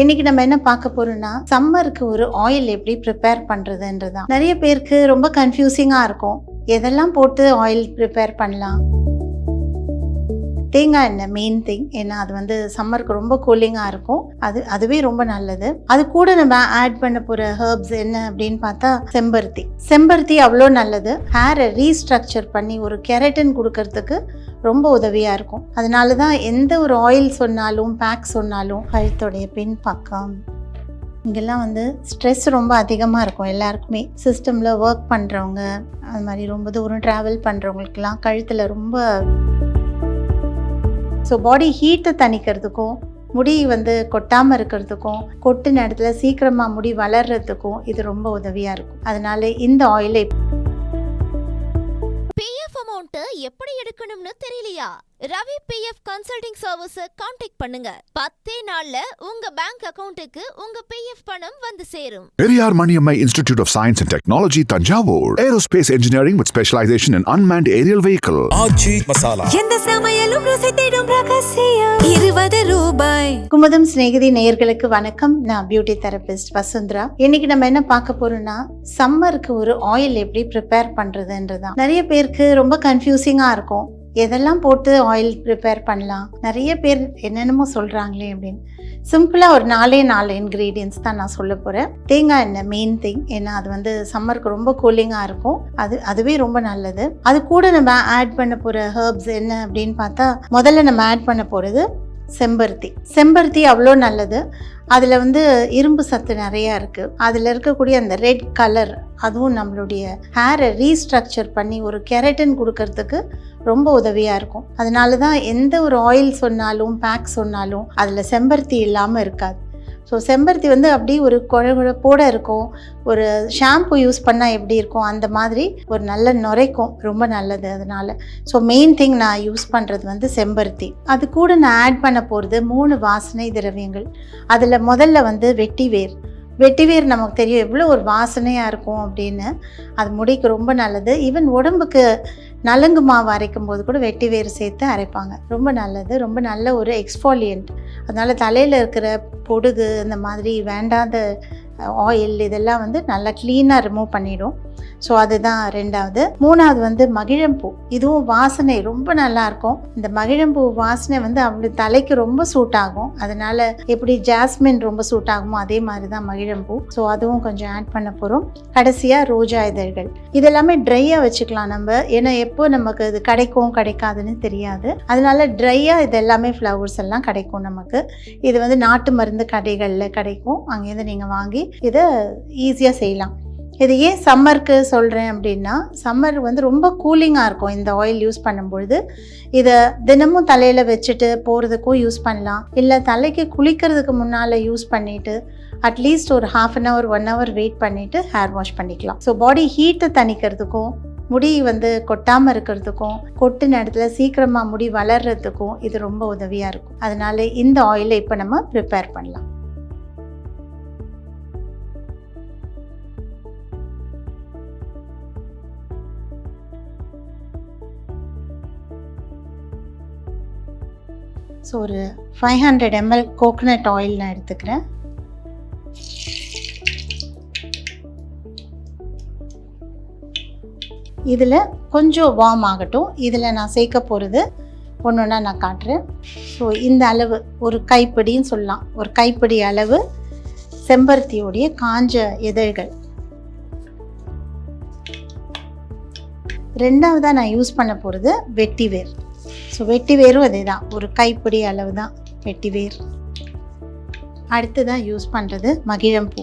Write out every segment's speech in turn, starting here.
இன்னைக்கு நம்ம என்ன பார்க்க போறோம்னா சம்மருக்கு ஒரு ஆயில் எப்படி ப்ரிப்பேர் பண்றதுன்றதுதான். நிறைய பேருக்கு ரொம்ப கன்ஃபியூசிங்கா இருக்கும். எதெல்லாம் போட்டு ஆயில் ப்ரிப்பேர் பண்ணலாம்? தேங்காய் எண்ணெய் மெயின் திங். ஏன்னா அது வந்து சம்மருக்கு ரொம்ப கூலிங்காக இருக்கும். அதுவே ரொம்ப நல்லது. அது கூட நம்ம ஆட் பண்ண போகிற ஹெர்ப்ஸ் என்ன அப்படின்னு பார்த்தா செம்பருத்தி அவ்வளோ நல்லது. ஹேரை ரீஸ்ட்ரக்சர் பண்ணி ஒரு கெரட்டின் கொடுக்கறதுக்கு ரொம்ப உதவியாக இருக்கும். அதனால தான் எந்த ஒரு ஆயில் சொன்னாலும் பேக் சொன்னாலும் கழுத்துடைய பின் பக்கம் இங்கெல்லாம் வந்து ஸ்ட்ரெஸ் ரொம்ப அதிகமாக இருக்கும் எல்லாருக்குமே. சிஸ்டமில் ஒர்க் பண்ணுறவங்க, அது மாதிரி ரொம்ப தூரம் ட்ராவல் பண்ணுறவங்களுக்கெல்லாம் கழுத்தில் ரொம்ப பாடி ஹீட்டை தணிக்கிறதுக்கும் முடி வந்து கொட்டாமல் இருக்கிறதுக்கும் கொட்டின இடத்துல சீக்கிரமாக முடி வளர்றதுக்கும் இது ரொம்ப உதவியாக இருக்கும். அதனால இந்த ஆயிலை பிஎஃப் அமௌண்ட் எப்படி எடுக்கணும்னு தெரியலையா? Ravi PF consulting service contact பண்ணுங்க. 10 நாள்ல உங்க பேங்க் அக்கவுண்ட்டுக்கு உங்க பிஎஃப் பணம் வந்து சேரும். Periyar Maniammai institute of science and technology, Thanjavur. Aerospace engineering with specialization in unmanned aerial vehicle. Aachi Masala. எந்த சமையலும் ருசி தேடும் ரகசியம் 20 ரூபாய். குமுதம் சிநேகிதி நேயர்களுக்கு வணக்கம். நான் பியூட்டி தெரபிஸ்ட் வசுந்தரா. இன்னைக்கு நம்ம என்ன பார்க்க போறோம்னா சம்மருக்கு ஒரு ஆயில் எப்படி ப்ரிப்பேர் பண்றதுன்றதுதான். நிறைய பேருக்கு ரொம்ப கன்ஃபியூசிங்கா இருக்கும். எதெல்லாம் போட்டு ஆயில் ப்ரிப்பேர் பண்ணலாம்? நிறைய பேர் என்னென்னமோ சொல்கிறாங்களே அப்படின்னு. சிம்பிளாக ஒரு 4 இன்க்ரீடியன்ஸ் தான் நான் சொல்ல போகிறேன். தேங்காய் எண்ணெய் மெயின் திங். ஏன்னா அது வந்து சம்மருக்கு ரொம்ப கூலிங்காக இருக்கும். அதுவே ரொம்ப நல்லது. அது கூட நம்ம ஆட் பண்ண போகிற ஹெர்ப்ஸ் என்ன அப்படின்னு பார்த்தா முதல்ல நம்ம ஆட் பண்ண போகிறது செம்பருத்தி அவ்வளோ நல்லது. அதில் வந்து இரும்பு சத்து நிறையா இருக்குது. அதில் இருக்கக்கூடிய அந்த ரெட் கலர் அதுவும் நம்மளுடைய ஹேரை ரீஸ்ட்ரக்சர் பண்ணி ஒரு கெரட்டின் கொடுக்கறதுக்கு ரொம்ப உதவியாக இருக்கும். அதனால தான் எந்த ஒரு ஆயில் சொன்னாலும் பேக் சொன்னாலும் அதில் செம்பருத்தி இல்லாமல் இருக்காது. ஸோ செம்பருத்தி வந்து அப்படி ஒரு குழகுழப்போடு இருக்கும். ஒரு ஷாம்பு யூஸ் பண்ணால் எப்படி இருக்கும் அந்த மாதிரி ஒரு நல்ல நுரைக்கும், ரொம்ப நல்லது. அதனால ஸோ மெயின் திங் நான் யூஸ் பண்ணுறது வந்து செம்பருத்தி. அது கூட நான் ஆட் பண்ண போகிறது 3 வாசனை திரவியங்கள். அதில் முதல்ல வந்து வெட்டிவேர் நமக்கு தெரியும் எவ்வளோ ஒரு வாசனையாக இருக்கும் அப்படின்னு. அது முடிக்கு ரொம்ப நல்லது. ஈவன் உடம்புக்கு நலங்கு மாவு அரைக்கும் போது கூட வெட்டிவேர் சேர்த்து அரைப்பாங்க. ரொம்ப நல்லது, ரொம்ப நல்ல ஒரு எக்ஸ்ஃபாலியன்ட். அதனால் தலையில் இருக்கிற பொடுகு இந்த மாதிரி வேண்டாத ஆயில் இதெல்லாம் வந்து நல்லா க்ளீனாக ரிமூவ் பண்ணிடும். ஸோ அதுதான் 2வது. 3வது வந்து மகிழம்பூ. இதுவும் வாசனை ரொம்ப நல்லாயிருக்கும். இந்த மகிழம்பூ வாசனை வந்து அப்படி தலைக்கு ரொம்ப சூட் ஆகும். அதனால் எப்படி ஜாஸ்மின் ரொம்ப சூட் ஆகுமோ அதே மாதிரி தான் மகிழம்பூ. ஸோ அதுவும் கொஞ்சம் ஆட் பண்ண போகிறோம். கடைசியாக ரோஜா இதழ்கள். இதெல்லாமே ட்ரையாக வச்சுக்கலாம் நம்ம. ஏன்னா எப்போ நமக்கு இது கிடைக்காதுன்னு தெரியாது. அதனால ட்ரையாக இது எல்லாமே ஃப்ளவர்ஸ் எல்லாம் கிடைக்கும் நமக்கு. இது வந்து நாட்டு மருந்து கடைகளில் கிடைக்கும். அங்கேருந்து நீங்கள் வாங்கி இதை ஈஸியாக செய்யலாம். இது ஏன் சம்மருக்கு சொல்கிறேன் அப்படின்னா சம்மர் வந்து ரொம்ப கூலிங்காக இருக்கும் இந்த ஆயில் யூஸ் பண்ணும்பொழுது. இதை தினமும் தலையில் வச்சுட்டு போகிறதுக்கும் யூஸ் பண்ணலாம். இல்லை தலைக்கு குளிக்கிறதுக்கு முன்னால் யூஸ் பண்ணிவிட்டு அட்லீஸ்ட் ஒரு 1/2 hour 1 hour வெயிட் பண்ணிவிட்டு ஹேர் வாஷ் பண்ணிக்கலாம். ஸோ பாடி ஹீட்டை தணிக்கிறதுக்கும் முடி வந்து கொட்டாமல் இருக்கிறதுக்கும் கொட்டின இடத்துல சீக்கிரமாக முடி வளர்கிறதுக்கும் இது ரொம்ப உதவியாக இருக்கும். அதனால இந்த ஆயிலை இப்போ நம்ம ப்ரிப்பேர் பண்ணலாம். ஸோ ஒரு 500 ml கோகனட் ஆயில் நான் எடுத்துக்கிறேன். இதில் கொஞ்சம் வார்ம் ஆகட்டும். இதில் நான் சேர்க்க போகிறது ஒன்றா நான் காட்டுறேன். ஸோ இந்த அளவு ஒரு கைப்பிடின்னு சொல்லலாம். ஒரு கைப்பிடி அளவு செம்பருத்தியோடைய காஞ்ச இதழ்கள். 2வதாக நான் யூஸ் பண்ண போகிறது வெட்டிவேர். ஸோ வெட்டிவேரும் அதே தான், ஒரு கைப்பிடி அளவு தான் வெட்டிவேர். அடுத்ததான் யூஸ் பண்ணுறது மகிழம்பூ.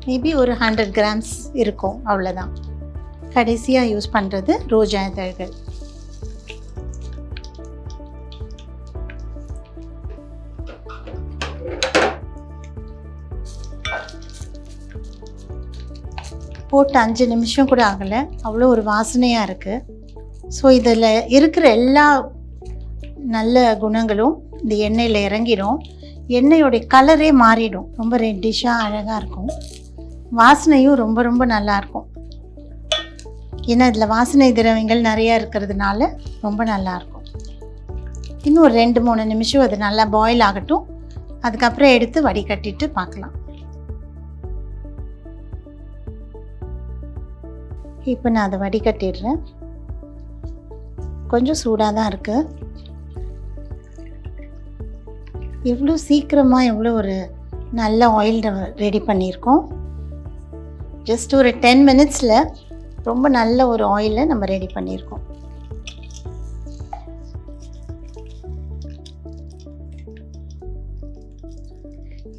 மேபி ஒரு 100 grams இருக்கும், அவ்வளோதான். கடைசியாக யூஸ் பண்ணுறது ரோஜா இதழ்கள். போட்டு 5 நிமிஷம் கூட ஆகலை, அவ்வளோ ஒரு வாசனையாக இருக்குது. ஸோ இதில் இருக்கிற எல்லா நல்ல குணங்களும் இந்த எண்ணெயில் இறங்கிடும். எண்ணெயோடைய கலரே மாறிடும். ரொம்ப ரெட்டிஷாக அழகாக இருக்கும். வாசனையும் ரொம்ப ரொம்ப நல்லாயிருக்கும். ஏன்னா இதில் வாசனை திரவியங்கள் நிறையா இருக்கிறதுனால ரொம்ப நல்லாயிருக்கும். இன்னும் ஒரு 2-3 நிமிஷம் அது நல்லா பாயில் ஆகட்டும். அதுக்கப்புறம் எடுத்து வடிகட்டிட்டு பார்க்கலாம். இப்போ நான் அதை வடிகட்டிடுறேன். கொஞ்சம் சூடாக தான் இருக்குது. எவ்வளோ சீக்கிரமாக எவ்வளோ ஒரு நல்ல ஆயில் ரெடி பண்ணியிருக்கோம். ஜஸ்ட் ஒரு 10 மினிட்ஸில் ரொம்ப நல்ல ஒரு ஆயிலை நம்ம ரெடி பண்ணியிருக்கோம்.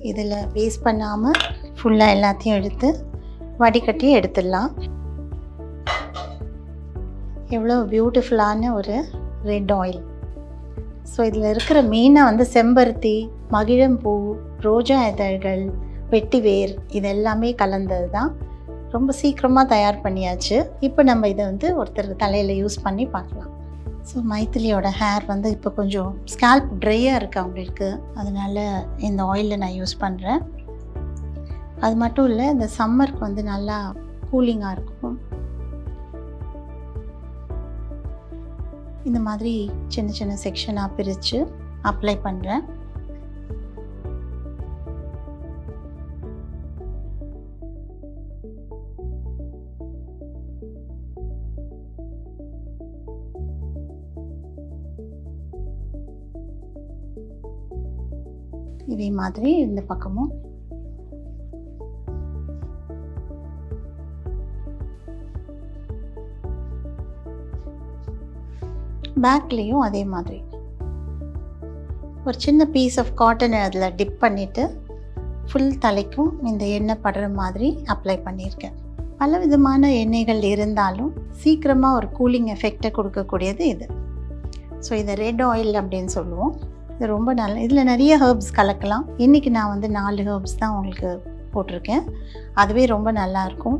இதில் வேஸ்ட் பண்ணாமல் ஃபுல்லாக எல்லாத்தையும் எடுத்து வடிகட்டி எடுத்துடலாம். எவ்வளோ பியூட்டிஃபுல்லான ஒரு ரெட் ஆயில். ஸோ இதில் இருக்கிற மெயினாக வந்து செம்பருத்தி, மகிழம்பூ, ரோஜா இதழ்கள், வெட்டிவேர் இது எல்லாமே கலந்தது தான். ரொம்ப சீக்கிரமாக தயார் பண்ணியாச்சு. இப்போ நம்ம இதை வந்து ஒருத்தர் தலையில் யூஸ் பண்ணி பார்க்கலாம். ஸோ மைத்திலியோட ஹேர் வந்து இப்போ கொஞ்சம் ஸ்கேல்ப் ட்ரையாக இருக்குது அவங்களுக்கு. அதனால் இந்த ஆயிலை நான் யூஸ் பண்ணுறேன். அது மட்டும் இல்லை, இந்த சம்மருக்கு வந்து நல்லா கூலிங்காக இருக்கும். இந்த மாதிரி சின்ன சின்ன செக்ஷனாக பிரித்து அப்ளை பண்ணுறேன். இதே மாதிரி இந்த பக்கமும் பேக்லேயும் அதே மாதிரி ஒரு சின்ன பீஸ் ஆஃப் காட்டன் அதில் டிப் பண்ணிவிட்டு ஃபுல் தலைக்கும் இந்த எண்ணெய் படுற மாதிரி அப்ளை பண்ணியிருக்கேன். பல விதமான எண்ணெய்கள் இருந்தாலும் சீக்கிரமாக ஒரு கூலிங் எஃபெக்டை கொடுக்கக்கூடியது இது. ஸோ இதை ரெட் ஆயில் அப்படின்னு சொல்லுவோம். இது ரொம்ப நல்ல. இதில் நிறைய ஹெர்ப்ஸ் கலக்கலாம். இன்றைக்கி நான் வந்து 4 ஹெர்ப்ஸ் தான் உங்களுக்கு போட்டிருக்கேன். அதுவே ரொம்ப நல்லாயிருக்கும்.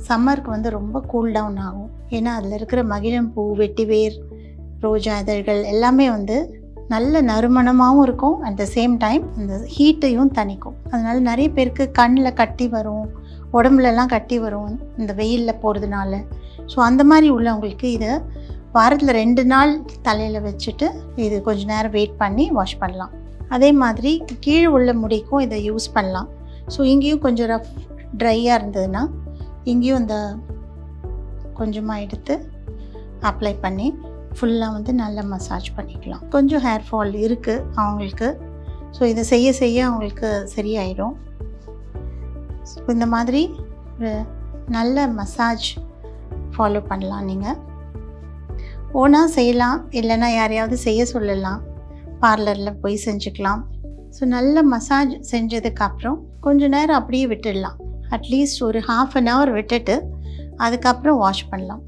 சம்மருக்கு வந்து ரொம்ப கூல் டவுன் ஆகும். ஏன்னா அதில் இருக்கிற மகிழம்பூ, வெட்டிவேர், ரோஜா இதழ்கள் எல்லாமே வந்து நல்ல நறுமணமாகவும் இருக்கும். அட் த சேம் டைம் அந்த ஹீட்டையும் தணிக்கும். அதனால நிறைய பேருக்கு கண்ணில் கட்டி வரும், உடம்புலலாம் கட்டி வரும் இந்த வெயிலில் போகிறதுனால. ஸோ அந்த மாதிரி உள்ளவங்களுக்கு இதை வாரத்தில் 2 நாள் தலையில் வச்சுட்டு இது கொஞ்சம் நேரம் வெயிட் பண்ணி வாஷ் பண்ணலாம். அதே மாதிரி கீழே உள்ள முடிக்கும் இதை யூஸ் பண்ணலாம். ஸோ இங்கேயும் கொஞ்சம் ரஃப் ட்ரையாக இருந்ததுன்னா இங்கேயும் இந்த கொஞ்சமாக எடுத்து அப்ளை பண்ணி ஃபுல்லாக வந்து நல்லா மசாஜ் பண்ணிக்கலாம். கொஞ்சம் ஹேர் ஃபால் இருக்குது அவங்களுக்கு. ஸோ இதை செய்ய செய்ய அவங்களுக்கு சரியாயிடும். ஸோ இந்த மாதிரி ஒரு நல்ல மசாஜ் ஃபாலோ பண்ணலாம். நீங்கள் ஓனாக செய்யலாம், இல்லைன்னா யாரையாவது செய்ய சொல்லலாம், பார்லரில் போய் செஞ்சுக்கலாம். ஸோ நல்ல மசாஜ் செஞ்சதுக்கப்புறம் கொஞ்சம் நேரம் அப்படியே விட்டுடலாம். அட்லீஸ்ட் ஒரு 1/2 hour விட்டுட்டு அதுக்கப்புறம் வாஷ் பண்ணலாம்.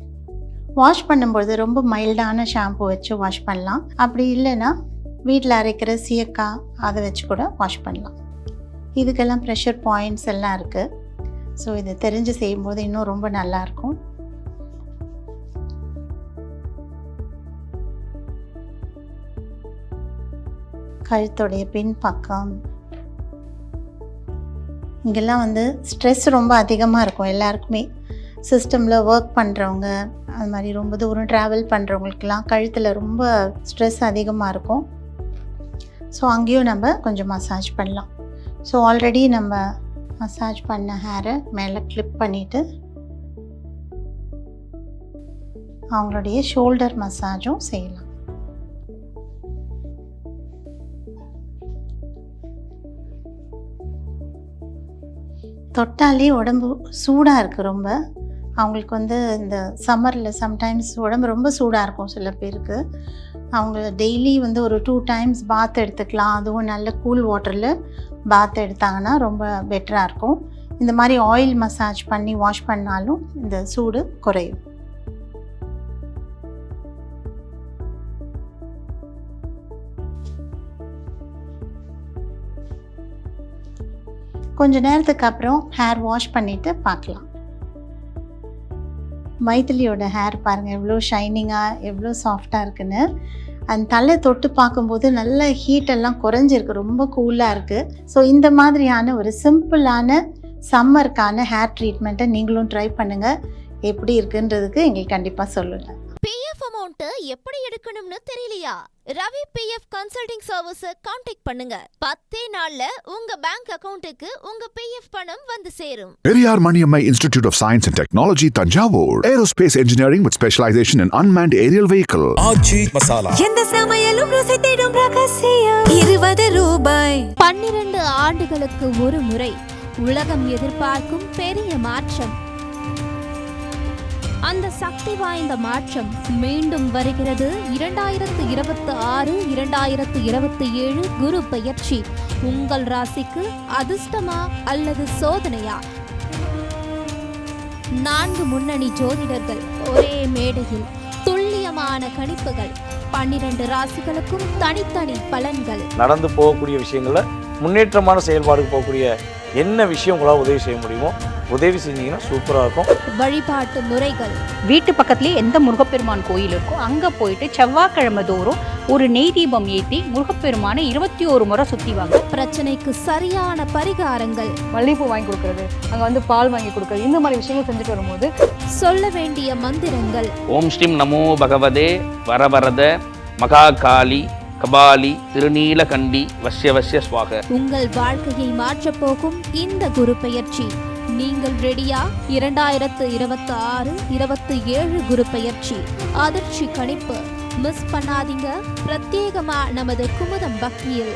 வாஷ் பண்ணும்பொழுது ரொம்ப மைல்டான ஷாம்பு வச்சு வாஷ் பண்ணலாம். அப்படி இல்லைன்னா வீட்டில் அரைக்கிற சீயக்காய் அதை வச்சு கூட வாஷ் பண்ணலாம். இதுக்கெல்லாம் ப்ரெஷர் பாயிண்ட்ஸ் எல்லாம் இருக்குது. ஸோ இதை தெரிஞ்சு செய்யும்போது இன்னும் ரொம்ப நல்லாயிருக்கும். கழுத்துடைய பின் பக்கம் இங்கெல்லாம் வந்து ஸ்ட்ரெஸ் ரொம்ப அதிகமாக இருக்கும் எல்லாருக்குமே. சிஸ்டமில் ஒர்க் பண்ணுறவங்க, அது மாதிரி ரொம்ப தூரம் ட்ராவல் பண்ணுறவங்களுக்கெல்லாம் கழுத்தில் ரொம்ப ஸ்ட்ரெஸ் அதிகமாக இருக்கும். ஸோ அங்கேயும் நம்ம கொஞ்சம் மசாஜ் பண்ணலாம். ஸோ ஆல்ரெடி நம்ம மசாஜ் பண்ண ஹேரை மேலே கிளிப் பண்ணிவிட்டு அவங்களுடைய ஷோல்டர் மசாஜும் செய்யலாம். தொட்டாலே உடம்பு சூடாக இருக்குது ரொம்ப. அவங்களுக்கு வந்து இந்த சம்மரில் சம்டைம்ஸ் உடம்பு ரொம்ப சூடாக இருக்கும் சில பேருக்கு. அவங்க டெய்லி வந்து ஒரு 2 times பாத் எடுத்துக்கலாம். அதுவும் நல்ல கூல் வாட்டரில் பாத் எடுத்தாங்கன்னா ரொம்ப பெட்டராக இருக்கும். இந்த மாதிரி ஆயில் மசாஜ் பண்ணி வாஷ் பண்ணாலும் இந்த சூடு குறையும். கொஞ்சம் நேரத்துக்கு அப்புறம் ஹேர் வாஷ் பண்ணிவிட்டு பார்க்கலாம். மைத்திலியோட ஹேர் பாருங்கள் எவ்வளோ ஷைனிங்காக, எவ்வளோ சாஃப்டாக இருக்குன்னு. அந்த தலை தொட்டு பார்க்கும்போது நல்ல ஹீட்டெல்லாம் குறைஞ்சிருக்கு, ரொம்ப கூலாக இருக்குது. ஸோ இந்த மாதிரியான ஒரு சிம்பிளான சம்மருக்கான ஹேர் ட்ரீட்மெண்ட்டை நீங்களும் ட்ரை பண்ணுங்கள். எப்படி இருக்குன்றதுக்கு எங்களுக்கு கண்டிப்பாக சொல்லுங்கள். PF அமௌண்ட் எப்படி எடுக்கணும்னு தெரியலையா? ரவி PF கன்சல்டிங் சர்வீஸ கான்டாக்ட் பண்ணுங்க. 10 நாள்ல உங்க பேங்க் அக்கவுண்ட்டுக்கு உங்க PF பணம் வந்து சேரும். Periyar Maniammai Institute of Science and Technology, Tanjavur. Aerospace Engineering with specialization in unmanned aerial vehicle. Aachi Masala. எந்த சமையலும் ருசி தேடும் ரகசியம் 20 ரூபாய். 12 ஆண்டுகளுக்கு ஒரு முறை உலகம் எதிர்பார்க்கும் பெரிய மாற்றம். அந்த சக்தி வாய்ந்த மாற்றம் மீண்டும் வருகிறது. 2026-2027 குரு பெயர்ச்சி உங்கள் ராசிக்கு அதிர்ஷ்டமா அல்லது சோதனையா? 4 முன்னணி ஜோதிடர்கள் ஒரே மேடையில் துல்லியமான கணிப்புகள். 12 ராசிகளுக்கும் தனித்தனி பலன்கள். நடந்து போகக்கூடிய விஷயங்கள்ல முன்னேற்றமான செயல்பாடுக்கு போகக்கூடிய என்ன விஷயம் உங்களால் உதவி செய்ய முடியுமோ உதவி செஞ்சீங்கன்னா சூப்பராக இருக்கும். வழிபாட்டு முறைகள். வீட்டு பக்கத்துலேயே எந்த முருகப்பெருமான் கோயில் இருக்கோ அங்கே போயிட்டு செவ்வாய்க்கிழமை தோறும் ஒரு நெய் தீபம் ஏற்றி முருகப்பெருமானை 21 முறை சுற்றி வாங்க. பிரச்சனைக்கு சரியான பரிகாரங்கள். மல்லிகைப்பூ வாங்கி கொடுக்கறது, அங்கே பால் வாங்கி கொடுக்கறது, இந்த மாதிரி விஷயங்கள் செஞ்சுட்டு வரும்போது சொல்ல வேண்டிய மந்திரங்கள். ஓம் ஸ்ரீம் நமோ பகவதே வரவரத மகாகாளி கபாலி திருநீலகண்டி வசிய ஸ்வாக. உங்கள் வாழ்க்கையை மாற்றப் போகும் இந்த குரு பெயர்ச்சி. நீங்கள் ரெடியா? 2026-27 குரு பெயர்ச்சி அதிர்ச்சி கணிப்பு மிஸ் பண்ணாதீங்க. பிரத்யேகமா நமது குமுதம் பக்தியில்.